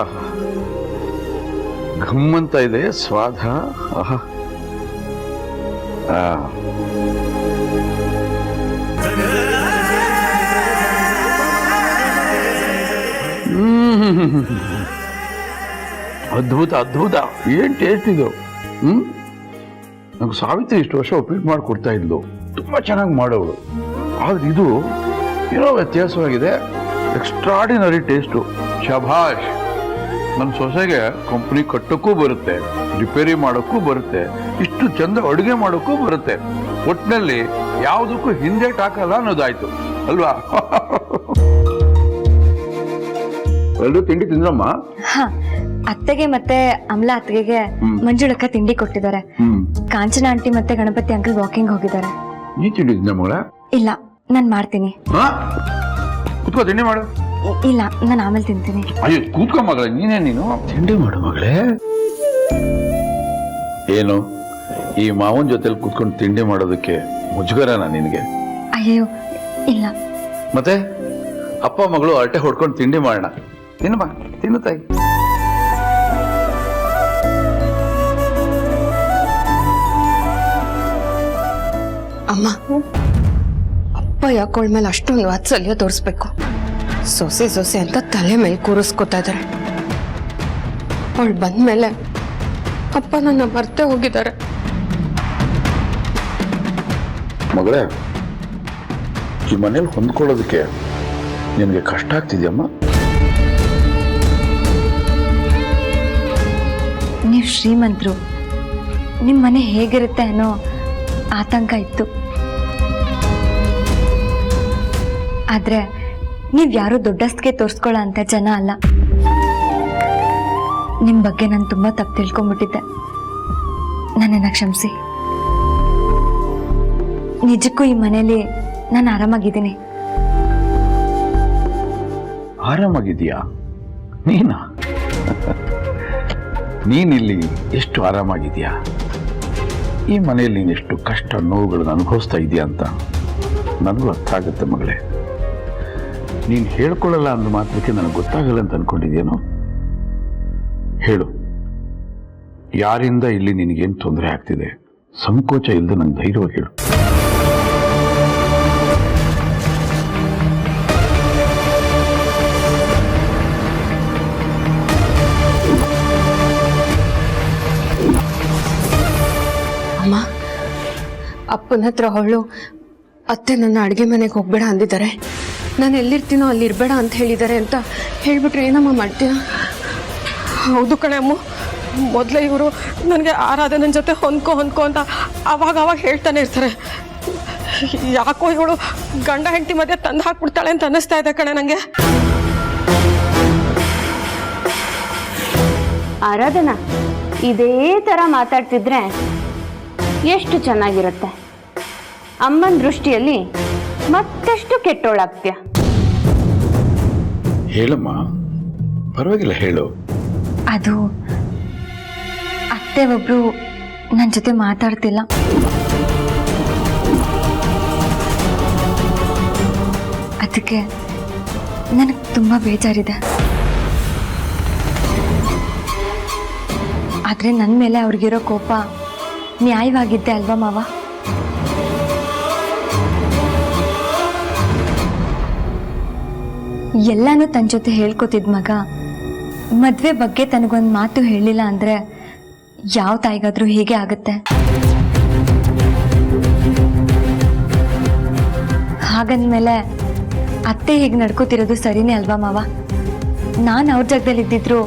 ಆಹಾ, ಘಮ್ಮಂತ ಇದೆ ಸ್ವಾದ. ಆಹಾ, ಅದ್ಭುತ ಅದ್ಭುತ, ಏನ್ ಟೇಸ್ಟ್ ಇದು. ನಂಗೆ ಸಾವಿತ್ರಿ ಇಷ್ಟು ವರ್ಷ ಉಪ್ಪಿಟ್ಟು ಮಾಡಿ ಕೊಡ್ತಾ ಇದ್ಲು, ತುಂಬಾ ಚೆನ್ನಾಗಿ ಮಾಡೋಳು. ಆದ್ರೆ ಇದು ಏನೋ ವ್ಯತ್ಯಾಸವಾಗಿದೆ, ಎಕ್ಸ್ಟ್ರಾಡಿನರಿ ಟೇಸ್ಟು. ಶಭಾಷ್. ನನ್ನ ಸೊಸೆಗೆ ಕಂಪ್ನಿ ಕಟ್ಟೋಕ್ಕೂ ಬರುತ್ತೆ, ರಿಪೇರಿ ಮಾಡೋಕ್ಕೂ ಬರುತ್ತೆ, ಇಷ್ಟು ಚಂದ ಅಡುಗೆ ಮಾಡೋಕ್ಕೂ ಬರುತ್ತೆ. ಒಟ್ಟಿನಲ್ಲಿ ಯಾವುದಕ್ಕೂ ಹಿಂದೆ ಹಾಕಲ್ಲ ಅನ್ನೋದಾಯ್ತು ಅಲ್ವಾ? ಎಲ್ಲರೂ ತಿಂಡಿ ತಿಂದ್ರಮ್ಮ? ಅತ್ತೆಗೆ ಮತ್ತೆ ಅಮಲಾ ಅತ್ತಿಗೆಗೆ ಮಂಜುಳಕ್ಕ ತಿಂಡಿ ಕೊಟ್ಟಿದ್ದಾರೆ. ಕಾಂಚನ ಆಂಟಿ ಮತ್ತೆ ಗಣಪತಿ ಅಂಕಲ್ ವಾಕಿಂಗ್ ಹೋಗಿದ್ದಾರೆ. ನೀ ತಿಂಡಿ ತಿಂದ ಮಗಳ? ಇಲ್ಲ, ನಾನ್ ಮಾಡ್ತೀನಿ. ಕುತ್ಕೋ, ತಿಂಡಿ ಮಾಡು. ಇಲ್ಲ, ನಾನು ಆಮೇಲೆ ತಿಂತೀನಿ. ಅಯ್ಯೋ ಕೂತ್ಕೋ ಮಗಳೇ, ನೀನು ತಿಂಡಿ ಮಾಡು ಮಗಳೇ. ಏನು ಈ ಮಾವನ್ ಜೊತೆಲಿ ಕೂತ್ಕೊಂಡು ತಿಂಡಿ ಮಾಡೋದಕ್ಕೆ ಮುಜುಗರನಾ ನಿನಗೆ? ಅಯ್ಯೋ ಇಲ್ಲ. ಮತ್ತೆ ಅಪ್ಪ ಮಗಳು ಅರಟೆ ಹೊಡ್ಕೊಂಡು ತಿಂಡಿ ಮಾಡೋಣ. ತಿನ್ನು ಬಾ, ತಿನ್ನು ತಾಯಿ. ಅಮ್ಮ, ಅಪ್ಪ ಯಾಕೋಳ್ ಮೇಲೆ ಅಷ್ಟೊಂದು ವಾತ್ಸಲ್ಯ ತೋರಿಸ್ಬೇಕು? ಸೊಸೆ ಸೊಸೆ ಅಂತ ತಲೆ ಮೇಲೆ ಕೂರಿಸ್ಕೊತಾ ಇದಾರೆ. ಅವಳು ಬಂದ್ಮೇಲೆ ಅಪ್ಪ ನನ್ನ ಮರ್ತೆ ಹೋಗಿದ್ದಾರೆ. ಮಗಳೇ, ಈ ಮನೇಲಿ ಹೊಂದ್ಕೊಳ್ಳೋದಕ್ಕೆ ನಿನಗೆ ಕಷ್ಟ ಆಗ್ತಿದ್ಯಮ್ಮ? ನೀವು ಶ್ರೀಮಂತರು, ನಿಮ್ಮ ಮನೆ ಹೇಗಿರುತ್ತೆ ಅನ್ನೋ ಆತಂಕ ಇತ್ತು. ಆದ್ರೆ ನೀವ್ ಯಾರು ದೊಡ್ಡಸ್ತಿಗೆ ತೋರ್ಸ್ಕೊಳ್ಳೋ ಅಂತ ಜನ ಅಲ್ಲ. ನಿಮ್ ಬಗ್ಗೆ ನಾನು ತುಂಬಾ ತಪ್ಪು ತಿಳ್ಕೊಂಡ್ಬಿಟ್ಟಿದ್ದೆ, ನನ್ನನ್ನ ಕ್ಷಮಿಸಿ. ನಿಜಕ್ಕೂ ಈ ಮನೇಲಿ ನಾನು ಆರಾಮಾಗಿದ್ದೀನಿ. ಆರಾಮಾಗಿದೀಯಾ ನೀನಾ? ನೀನಿಲ್ಲಿ ಎಷ್ಟು ಆರಾಮಾಗಿದೆಯಾ? ಈ ಮನೆಯಲ್ಲಿ ನೀನೆಷ್ಟು ಕಷ್ಟ ನೋವುಗಳನ್ನು ಅನುಭವಿಸ್ತಾ ಇದೆಯಾ ಅಂತ ನನಗೂ ಅರ್ಥ ಆಗುತ್ತೆ ಮಗಳೇ. ನೀನು ಹೇಳ್ಕೊಳ್ಳಲ್ಲ ಅಂದ ಮಾತ್ರಕ್ಕೆ ನನಗೆ ಗೊತ್ತಾಗಲ್ಲ ಅಂತ ಅನ್ಕೊಂಡಿದ್ಯೇನೋ? ಹೇಳು, ಯಾರಿಂದ ಇಲ್ಲಿ ನಿನಗೇನು ತೊಂದರೆ ಆಗ್ತಿದೆ? ಸಂಕೋಚ ಇಲ್ಲದೆ ನಂಗೆ ಧೈರ್ಯವಾಗಿ ಹೇಳು. ಅಮ್ಮ, ಅಪ್ಪನ ಹತ್ರ ಅವಳು ಅತ್ತೆ ನನ್ನ ಅಡುಗೆ ಮನೆಗೆ ಹೋಗ್ಬೇಡ ಅಂದಿದ್ದಾರೆ. ನಾನು ಎಲ್ಲಿರ್ತೀನೋ ಅಲ್ಲಿ ಇರಬೇಡ ಅಂತ ಹೇಳಿದ್ದಾರೆ ಅಂತ ಹೇಳ್ಬಿಟ್ರೆ ಏನಮ್ಮ ಮಾಡ್ತೀಯ? ಹೌದು ಕಣೆ ಅಮ್ಮ, ಮೊದಲೇ ಇವರು ನನಗೆ ಆರಾಧನೆ ಜೊತೆ ಹೊಂದ್ಕೊ ಅಂತ ಅವಾಗ ಹೇಳ್ತಾನೆ ಇರ್ತಾರೆ. ಯಾಕೋ ಇವಳು ಗಂಡ ಹೆಂಡತಿ ಮಧ್ಯೆ ತಂದು ಹಾಕ್ಬಿಡ್ತಾಳೆ ಅಂತ ಅನ್ನಿಸ್ತಾ ಇದೆ ಕಣೆ ನನಗೆ. ಆರಾಧನಾ, ಇದೇ ಥರ ಮಾತಾಡ್ತಿದ್ರೆ ಎಷ್ಟು ಚೆನ್ನಾಗಿರುತ್ತೆ. ಅಮ್ಮನ ದೃಷ್ಟಿಯಲ್ಲಿ ಮತ್ತಷ್ಟು ಕೆಟ್ಟೋಳಾಗ್ತೀಯ. ಹೇಳಮ್ಮ, ಪರವಾಗಿಲ್ಲ, ಹೇಳು. ಅದು ಅತ್ತೆ ಒಬ್ರು ನನ್ನ ಜೊತೆ ಮಾತಾಡ್ತಿಲ್ಲ. ಅದಕ್ಕೆ ನನಗೆ ತುಂಬಾ ಬೇಜಾರಿದೆ. ಆದ್ರೆ ನನ್ನ ಮೇಲೆ ಅವ್ರಿಗಿರೋ ಕೋಪ ನ್ಯಾಯವಾಗಿದ್ದೆ ಅಲ್ವಾ ಮಾವ? ಎಲ್ಲಾನು ತನ್ನ ಜೊತೆ ಹೇಳ್ಕೊತಿದ್ ಮಗ ಮದ್ವೆ ಬಗ್ಗೆ ತನಗೊಂದು ಮಾತು ಹೇಳಿಲ್ಲ ಅಂದ್ರೆ ಯಾವ ತಾಯಿಗಾದ್ರೂ ಹೀಗೆ ಆಗುತ್ತೆ? ಹಾಗಂದ್ಮೇಲೆ ಅತ್ತೆ ಹೀಗೆ ನಡ್ಕೋತಿರೋದು ಸರಿನೇ ಅಲ್ವಾ ಮಾವ? ನಾನು ಅವ್ರ ಜಾಗದಲ್ಲಿ ಇದ್ದಿದ್ರು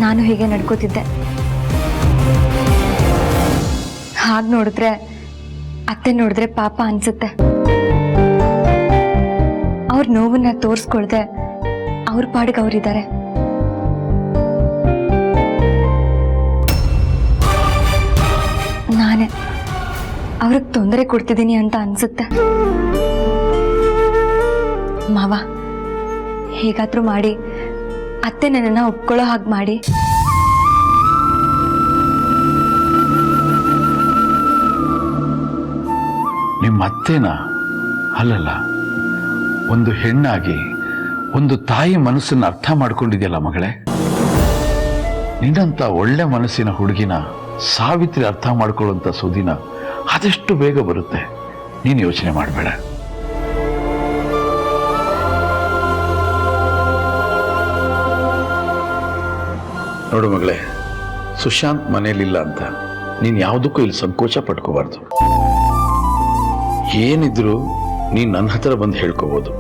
ನಾನು ಹೀಗೆ ನಡ್ಕೋತಿದ್ದೆ. ಹಾಗೆ ನೋಡಿದ್ರೆ ಅತ್ತೆ ನೋಡಿದ್ರೆ ಪಾಪ ಅನ್ಸುತ್ತೆ. ಅವ್ರ ನೋವನ್ನ ತೋರಿಸ್ಕೊಳ್ದೆ ಅವ್ರ ಪಾಡಿಗೆ ಅವ್ರಿದ್ದಾರೆ. ನಾನೇ ಅವ್ರಿಗೆ ತೊಂದರೆ ಕೊಡ್ತಿದ್ದೀನಿ ಅಂತ ಅನ್ಸುತ್ತೆ. ಮಾವ, ಹೇಗಾದ್ರೂ ಮಾಡಿ ಅತ್ತೆ ನನ್ನನ್ನ ಒಪ್ಕೊಳ್ಳೋ ಹಾಗೆ ಮಾಡಿ. ನಿಮ್ಮ ಅತ್ತೇನಾ? ಅಲ್ಲಲ್ಲ, ಒಂದು ಹೆಣ್ಣಾಗಿ ಒಂದು ತಾಯಿ ಮನಸ್ಸನ್ನು ಅರ್ಥ ಮಾಡ್ಕೊಂಡಿದೆಯಲ್ಲ ಮಗಳೇ. ನಿನ್ನಂಥ ಒಳ್ಳೆ ಮನಸ್ಸಿನ ಹುಡುಗಿನ ಸಾವಿತ್ರಿ ಅರ್ಥ ಮಾಡ್ಕೊಳ್ಳುವಂಥ ಸುದಿನ ಆದಷ್ಟು ಬೇಗ ಬರುತ್ತೆ. ನೀನು ಯೋಚನೆ ಮಾಡಬೇಡ. ನೋಡು ಮಗಳೇ, ಸುಶಾಂತ್ ಮನೇಲಿಲ್ಲ ಅಂತ ನೀನು ಯಾವುದಕ್ಕೂ ಇಲ್ಲಿ ಸಂಕೋಚ ಪಟ್ಕೋಬಾರ್ದು. ಏನಿದ್ರು ನೀನು ನನ್ನ ಹತ್ರ ಬಂದು ಹೇಳ್ಕೋಬೋದು.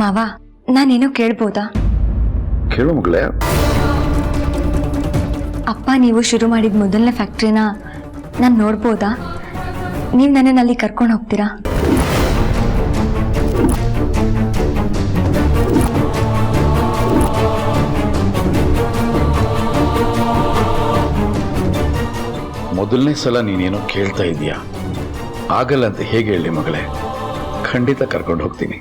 ಮಾವ, ನಾನೇನೋ ಕೇಳ್ಬೋದಾ? ಕೇಳು ಮಗಳೇ. ಅಪ್ಪ ನೀವು ಶುರು ಮಾಡಿದ ಮೊದಲನೇ ಫ್ಯಾಕ್ಟ್ರಿನ ನಾನು ನೋಡ್ಬೋದಾ? ನೀವು ನನ್ನನ್ನು ಅಲ್ಲಿ ಕರ್ಕೊಂಡು ಹೋಗ್ತೀರಾ? ಮೊದಲನೇ ಸಲ ನೀನೇನೋ ಕೇಳ್ತಾ ಇದೀಯಾ, ಆಗಲ್ಲ ಅಂತ ಹೇಗೆ ಹೇಳಿ ಮಗಳೇ? ಖಂಡಿತ ಕರ್ಕೊಂಡು ಹೋಗ್ತೀನಿ.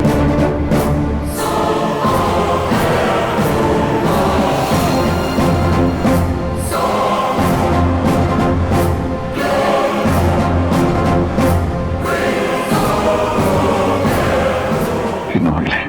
ಇನ್ನು ಮಗಳೇ,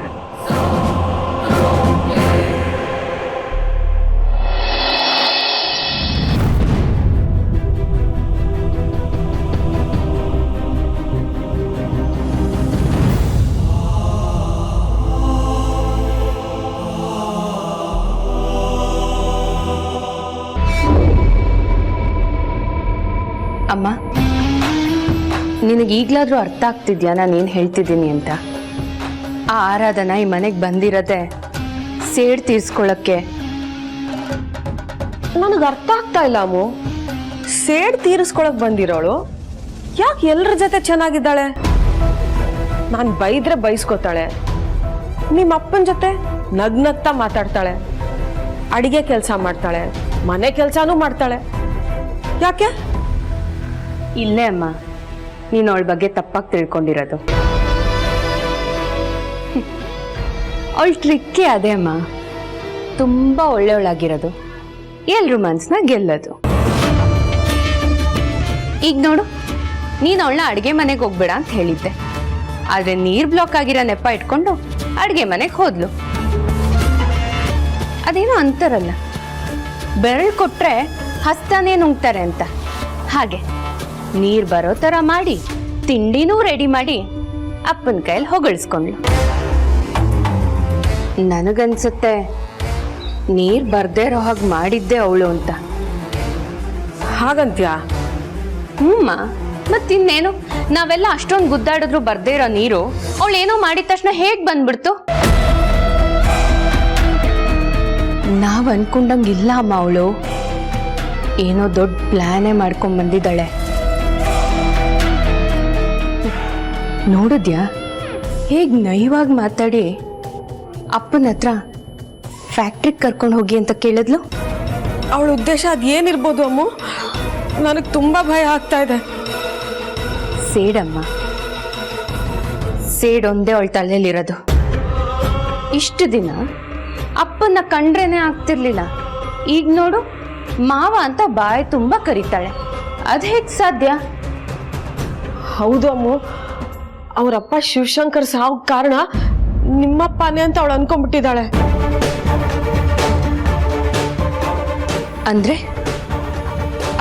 ಅಮ್ಮ, ನಿನಗೆ ಈಗಲಾದರೂ ಅರ್ಥ ಆಗ್ತಿದ್ಯಾ ನಾನೇನು ಹೇಳ್ತಿದ್ದೀನಿ ಅಂತ? ಆ ಆರಾಧನಾ ಈ ಮನೆಗೆ ಬಂದಿರದೆ ಸೇಡ್ ತೀರ್ಸ್ಕೊಳ್ಳೋಕ್ಕೆ. ನನಗೆ ಅರ್ಥ ಆಗ್ತಾ ಇಲ್ಲ ಅಮ್ಮು. ಸೇಡ್ ತೀರಿಸ್ಕೊಳಕ್ ಬಂದಿರೋಳು ಯಾಕೆ ಎಲ್ಲರ ಜೊತೆ ಚೆನ್ನಾಗಿದ್ದಾಳೆ? ನಾನು ಬೈದ್ರೆ ಬೈಸ್ಕೋತಾಳೆ, ನಿಮ್ಮ ಅಪ್ಪನ ಜೊತೆ ನಗ್ನಗ್ತಾ ಮಾತಾಡ್ತಾಳೆ, ಅಡಿಗೆ ಕೆಲಸ ಮಾಡ್ತಾಳೆ, ಮನೆ ಕೆಲಸನೂ ಮಾಡ್ತಾಳೆ. ಯಾಕೆ? ಇಲ್ಲೇ ಅಮ್ಮ ನೀನು ಅವಳ ಬಗ್ಗೆ ತಪ್ಪಾಗಿ ತಿಳ್ಕೊಂಡಿರೋದು. ಅವಳ ಟ್ರಿಕ್ಕೇ ಅದೇ ಅಮ್ಮ, ತುಂಬ ಒಳ್ಳೆಯವಳಾಗಿರೋದು, ಎಲ್ರ ಮನ್ಸನ್ನ ಗೆಲ್ಲೋದು. ಈಗ ನೋಡು, ನೀನು ಅವಳನ್ನ ಅಡುಗೆ ಮನೆಗೆ ಹೋಗ್ಬೇಡ ಅಂತ ಹೇಳಿದ್ದೆ, ಆದರೆ ನೀರು ಬ್ಲಾಕ್ ಆಗಿರೋ ನೆಪ ಇಟ್ಕೊಂಡು ಅಡುಗೆ ಮನೆಗೆ ಹೋದ್ಲು. ಅದೇನೋ ಅಂತಾರಲ್ಲ, ಬೆರಳು ಕೊಟ್ರೆ ಹಸ್ತಾನೇ ನುಂಗ್ತಾರೆ ಅಂತ, ಹಾಗೆ ನೀರು ಬರೋ ಥರ ಮಾಡಿ ತಿಂಡಿನೂ ರೆಡಿ ಮಾಡಿ ಅಪ್ಪನ ಕೈಯಲ್ಲಿ ಹೊಗಳಿಸ್ಕೊಂಡ್ಲು. ನನಗನ್ಸುತ್ತೆ ನೀರು ಬರ್ದೇ ಇರೋ ಹಾಗೆ ಮಾಡಿದ್ದೆ ಅವಳು ಅಂತ. ಹಾಗಂತ್ಯಾ? ಹ್ಞೂಮ್ಮ, ಮತ್ತಿನ್ನೇನು, ನಾವೆಲ್ಲ ಅಷ್ಟೊಂದು ಗುದ್ದಾಡಿದ್ರು ಬರ್ದೇ ಇರೋ ನೀರು ಅವಳೇನೋ ಮಾಡಿದ ತಕ್ಷಣ ಹೇಗೆ ಬಂದ್ಬಿಡ್ತು? ನಾವು ಅನ್ಕೊಂಡಂಗಿಲ್ಲ ಅಮ್ಮ, ಅವಳು ಏನೋ ದೊಡ್ಡ ಪ್ಲಾನೇ ಮಾಡ್ಕೊಂಡ್ ಬಂದಿದ್ದಾಳೆ. ನೋಡಿದ್ಯಾ ಹೇಗೆ ನೈವಾಗಿ ಮಾತಾಡಿ ಅಪ್ಪನ ಹತ್ರ ಫ್ಯಾಕ್ಟ್ರಿಗೆ ಕರ್ಕೊಂಡು ಹೋಗಿ ಅಂತ ಕೇಳಿದ್ಲು? ಅವಳ ಉದ್ದೇಶ ಅದೇನಿರ್ಬೋದು ಅಮ್ಮು? ನನಗೆ ತುಂಬ ಭಯ ಆಗ್ತಾ ಇದೆ. ಸೇಡಮ್ಮ, ಸೇಡ್ ಒಂದೇ ಅವಳ ತಲೆಯಲ್ಲಿರೋದು. ಇಷ್ಟು ದಿನ ಅಪ್ಪನ ಕಂಡ್ರೇನೆ ಆಗ್ತಿರ್ಲಿಲ್ಲ, ಈಗ ನೋಡು ಮಾವ ಅಂತ ಬಾಯಿ ತುಂಬ ಕರೀತಾಳೆ. ಅದು ಹೇಗೆ ಸಾಧ್ಯ? ಹೌದು ಅಮ್ಮು, ಅವರಪ್ಪ ಶಿವಶಂಕರ್ ಸಾವು ಕಾರಣ ನಿಮ್ಮಪ್ಪನೇ ಅಂತ ಅವಳು ಅನ್ಕೊಂಡ್ಬಿಟ್ಟಿದ್ದಾಳೆ. ಅಂದ್ರೆ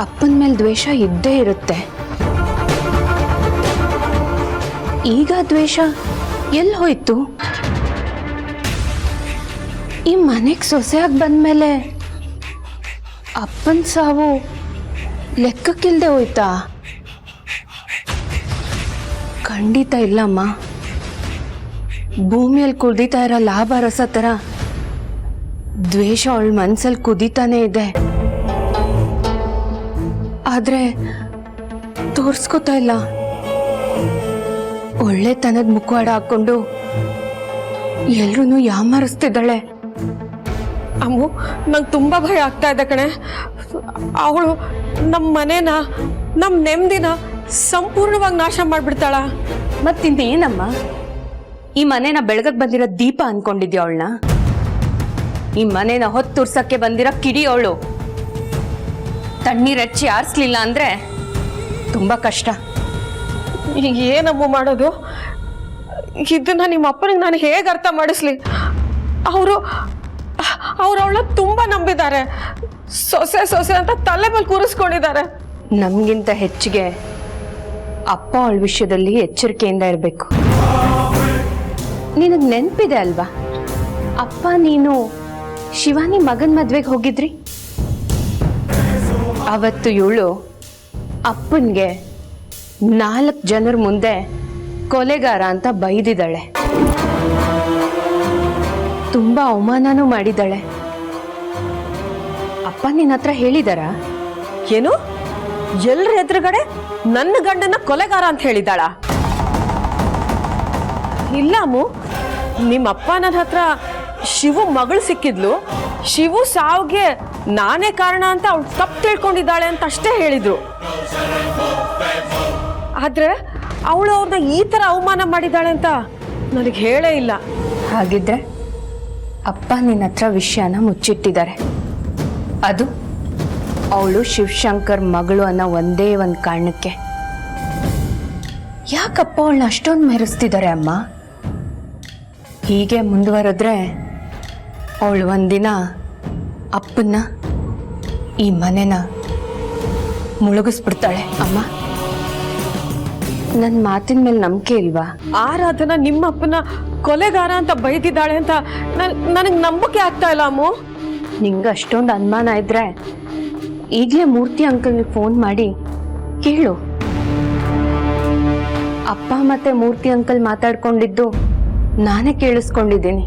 ಅಪ್ಪನ ಮೇಲೆ ದ್ವೇಷ ಇದ್ದೇ ಇರುತ್ತೆ. ಈಗ ದ್ವೇಷ ಎಲ್ಲಿ ಹೋಯ್ತು? ಈ ಮನೆಗೆ ಸೊಸೆಯಾಗಿ ಬಂದ್ಮೇಲೆ ಅಪ್ಪನ ಸಾವು ಲೆಕ್ಕಕ್ಕಿಲ್ದೆ ಹೋಯ್ತಾ? ಖಂಡಿತ ಇಲ್ಲಮ್ಮ. ಭೂಮಿಯಲ್ಲಿ ಕುದೀತಾ ಇರೋ ಲಾಭ ರಸ ಥರ ದ್ವೇಷ ಅವಳ ಮನ್ಸಲ್ಲಿ ಕುದೀತಾನೆ ಇದೆ, ಆದ್ರೆ ತೋರ್ಸ್ಕೊತಾ ಇಲ್ಲ. ಒಳ್ಳೆತನದ ಮುಖವಾಡ ಹಾಕೊಂಡು ಎಲ್ರೂ ಯಾಮಾರಿಸ್ತಿದ್ದಾಳೆ. ಅಮ್ಮು, ನಂಗೆ ತುಂಬ ಭಯ ಆಗ್ತಾ ಇದೆ ಕಣೆ. ಅವಳು ನಮ್ಮ ಮನೇನ, ನಮ್ಮ ನೆಮ್ಮದಿನ ಸಂಪೂರ್ಣವಾಗಿ ನಾಶ ಮಾಡಿಬಿಡ್ತಾಳ. ಮತ್ತಿನ್ನೇನಮ್ಮ, ಈ ಮನೇನ ಬೆಳಗಕ್ಕೆ ಬಂದಿರೋ ದೀಪ ಅನ್ಕೊಂಡಿದ್ಯಾ ಅವಳನ್ನ? ಈ ಮನೇನ ಹೊತ್ತುರ್ಸಕ್ಕೆ ಬಂದಿರೋ ಕಿಡಿ ಅವಳು. ತಣ್ಣೀರ್ ಹಚ್ಚಿ ಆರಿಸ್ಲಿಲ್ಲ ಅಂದ್ರೆ ತುಂಬಾ ಕಷ್ಟ. ಈಗ ಏನಮ್ಮ ಮಾಡೋದು? ಇದನ್ನ ನಿಮ್ಮ ಅಪ್ಪನಿಗೆ ನಾನು ಹೇಗೆ ಅರ್ಥ ಮಾಡಿಸ್ಲಿ? ಅವರು ಅವಳನ್ನ ತುಂಬ ನಂಬಿದ್ದಾರೆ. ಸೊಸೆ ಸೊಸೆ ಅಂತ ತಲೆ ಮೇಲೆ ಕೂರಿಸ್ಕೊಂಡಿದ್ದಾರೆ. ನಮಗಿಂತ ಹೆಚ್ಚಿಗೆ ಅಪ್ಪ ಅವಳ ವಿಷಯದಲ್ಲಿ ಎಚ್ಚರಿಕೆಯಿಂದ ಇರಬೇಕು. ನಿನಗೆ ನೆನಪಿದೆ ಅಲ್ವಾ, ಅಪ್ಪ ನೀನು ಶಿವಾನಿ ಮಗನ ಮದ್ವೆಗೆ ಹೋಗಿದ್ರಿ. ಅವತ್ತು ಇವಳು ಅಪ್ಪನಿಗೆ 4 ಜನರ ಮುಂದೆ ಕೊಲೆಗಾರ ಅಂತ ಬೈದಿದ್ದಾಳೆ. ತುಂಬಾ ಅವಮಾನನೂ ಮಾಡಿದ್ದಾಳೆ. ಅಪ್ಪ ನಿನ್ನ ಹತ್ರ ಹೇಳಿದಾರ? ಏನು? ಎಲ್ಲರ ಎದುರುಗಡೆ ನನ್ನ ಗಂಡನ ಕೊಲೆಗಾರ ಅಂತ ಹೇಳಿದಾಳ? ಇಲ್ಲ ಅಮ್ಮು, ನಿಮ್ಮಪ್ಪ ನನ್ನ ಹತ್ರ ಶಿವು ಮಗಳು ಸಿಕ್ಕಿದ್ಲು, ಶಿವು ಸಾವಿಗೆ ನಾನೇ ಕಾರಣ ಅಂತ ಅವಳು ತಪ್ಪು ತಿಳ್ಕೊಂಡಿದ್ದಾಳೆ ಅಂತ ಅಷ್ಟೇ ಹೇಳಿದ್ರು. ಆದ್ರೆ ಅವಳು ಅವ್ರನ್ನ ಈ ತರ ಅವಮಾನ ಮಾಡಿದ್ದಾಳೆ ಅಂತ ನನಗೆ ಹೇಳೇ ಇಲ್ಲ. ಹಾಗಿದ್ರೆ ಅಪ್ಪ ನಿನ್ನ ಹತ್ರ ವಿಷಯನ ಮುಚ್ಚಿಟ್ಟಿದ್ದಾರೆ. ಅದು ಅವಳು ಶಿವಶಂಕರ್ ಮಗಳು ಅನ್ನೋ ಒಂದೇ ಒಂದು ಕಾರಣಕ್ಕೆ. ಯಾಕಪ್ಪ ಅವಳನ್ನ ಅಷ್ಟೊಂದು ಮೆರೆಸ್ತಿದ್ದಾರೆ ಅಮ್ಮ? ಹೀಗೆ ಮುಂದುವರೆದ್ರೆ ಅವಳು ಒಂದಿನ ಅಪ್ಪನ್ನ ಈ ಮನೆನ ಮುಳುಗಿಸ್ಬಿಡ್ತಾಳೆ. ಅಮ್ಮ, ನನ್ನ ಮಾತಿನ ಮೇಲೆ ನಂಬಿಕೆ ಇಲ್ವಾ? ಆರಾಧನಾ ನಿಮ್ಮ ಅಪ್ಪನ ಕೊಲೆಗಾರ ಅಂತ ಬೈದಿದ್ದಾಳೆ ಅಂತ ನನಗೆ ನಂಬಿಕೆ ಆಗ್ತಾ ಇಲ್ಲ ಅಮ್ಮು. ನಿಂಗೆ ಅಷ್ಟೊಂದು ಅನುಮಾನ ಇದ್ರೆ ಈಗಲೇ ಮೂರ್ತಿ ಅಂಕಲ್ಗೆ ಫೋನ್ ಮಾಡಿ ಕೇಳು. ಅಪ್ಪ ಮತ್ತೆ ಮೂರ್ತಿ ಅಂಕಲ್ ಮಾತಾಡ್ಕೊಂಡಿದ್ದು ನಾನೇ ಕೇಳಿಸ್ಕೊಂಡಿದ್ದೀನಿ.